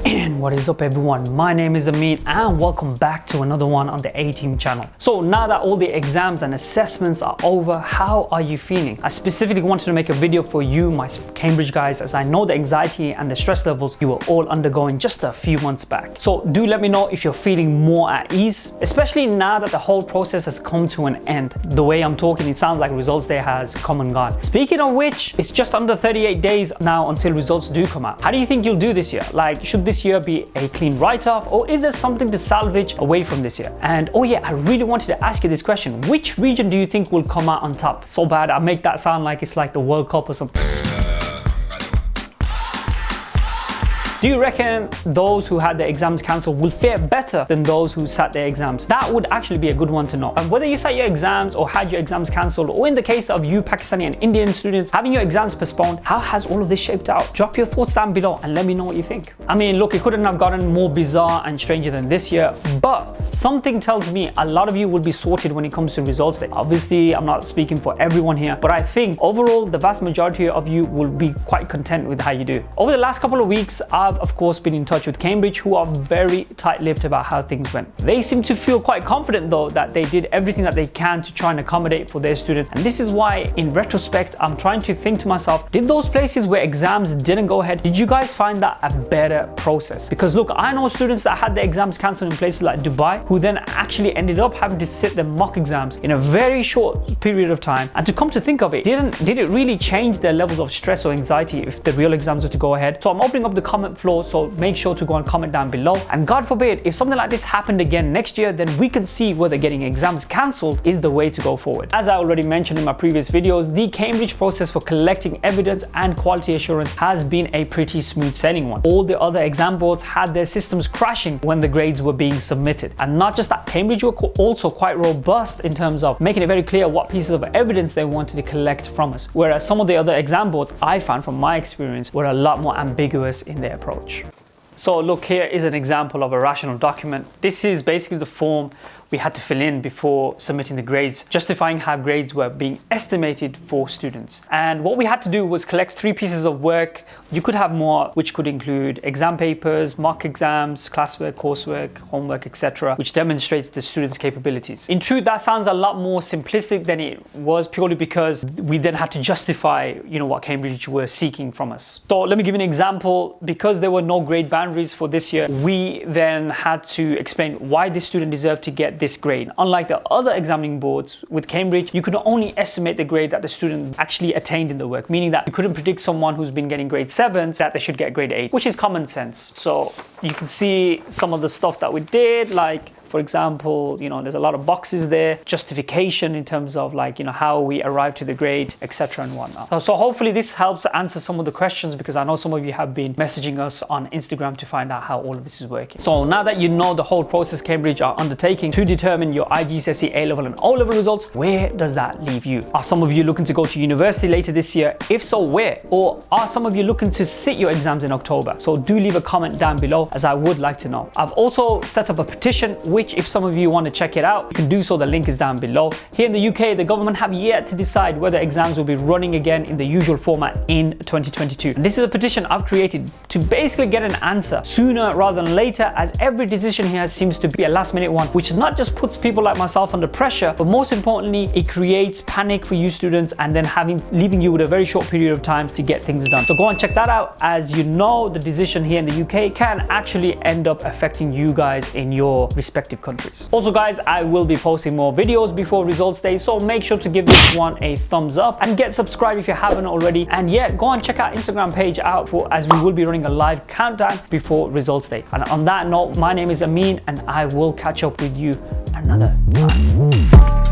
And what is up everyone, my name is Amin and welcome back to another one on the A-Team channel. So now that all the exams and assessments are over, how are you feeling? I specifically wanted to make a video for you, my Cambridge guys, as I know the anxiety and the stress levels you were all undergoing just a few months back. So do let me know if you're feeling more at ease, especially now that the whole process has come to an end. The way I'm talking, it sounds like results day has come and gone. Speaking of which, it's just under 38 days now until results do come out. How do you think you'll do this year? Like, should this year be a clean write-off, or is there something to salvage away from this year? And oh yeah, I really wanted to ask you this question. Which region do you think will come out on top? So bad I make that sound like it's like the World Cup or something. Do you reckon those who had their exams cancelled will fare better than those who sat their exams? That would actually be a good one to know. And whether you sat your exams or had your exams cancelled, or in the case of you Pakistani and Indian students having your exams postponed, how has all of this shaped out? Drop your thoughts down below and let me know what you think. I mean, look, it couldn't have gotten more bizarre and stranger than this year, but something tells me a lot of you will be sorted when it comes to results day. Obviously, I'm not speaking for everyone here, but I think overall, the vast majority of you will be quite content with how you do. Over the last couple of weeks, I've of course been in touch with Cambridge, who are very tight-lipped about how things went. They seem to feel quite confident though that they did everything that they can to try and accommodate for their students. And this is why in retrospect, I'm trying to think to myself, did those places where exams didn't go ahead, did you guys find that a better process? Because look, I know students that had their exams cancelled in places like Dubai, who then actually ended up having to sit their mock exams in a very short period of time. And to come to think of it, did it really change their levels of stress or anxiety if the real exams were to go ahead? So I'm opening up the comment floor, so make sure to go and comment down below. And God forbid, if something like this happened again next year, then we can see whether getting exams cancelled is the way to go forward. As I already mentioned in my previous videos, the Cambridge process for collecting evidence and quality assurance has been a pretty smooth sailing one. All the other exam boards had their systems crashing when the grades were being submitted. And not just that, Cambridge were also quite robust in terms of making it very clear what pieces of evidence they wanted to collect from us. Whereas some of the other exam boards, I found from my experience, were a lot more ambiguous in their approach. So look, here is an example of a rational document. This is basically the form we had to fill in before submitting the grades, justifying how grades were being estimated for students. And what we had to do was collect 3 pieces of work. You could have more, which could include exam papers, mock exams, classwork, coursework, homework, etc., which demonstrates the students' capabilities. In truth, that sounds a lot more simplistic than it was, purely because we then had to justify, what Cambridge were seeking from us. So let me give you an example. Because there were no grade boundaries for this year, we then had to explain why this student deserved to get this grade. Unlike the other examining boards with Cambridge, you could only estimate the grade that the student actually attained in the work, meaning that you couldn't predict someone who's been getting grade 7s that they should get grade 8, which is common sense. So you can see some of the stuff that we did, like for example, there's a lot of boxes there, justification in terms of how we arrived to the grade, etc. and whatnot. So hopefully this helps answer some of the questions, because I know some of you have been messaging us on Instagram to find out how all of this is working. So now that you know the whole process Cambridge are undertaking to determine your IGCSE A-level and O-level results, where does that leave you? Are some of you looking to go to university later this year? If so, where? Or are some of you looking to sit your exams in October? So do leave a comment down below, as I would like to know. I've also set up a petition, which if some of you want to check it out, you can do so. The link is down below. Here in the UK, the government have yet to decide whether exams will be running again in the usual format in 2022. And this is a petition I've created to basically get an answer sooner rather than later, as every decision here seems to be a last minute one, which not just puts people like myself under pressure, but most importantly, it creates panic for you students, and then leaving you with a very short period of time to get things done. So go and check that out, as the decision here in the UK can actually end up affecting you guys in your respective countries. Also guys, I will be posting more videos before results day, so make sure to give this one a thumbs up and get subscribed if you haven't already. And yeah, go and check our Instagram page out, as we will be running a live countdown before results day. And on that note, my name is Amin, and I will catch up with you another time.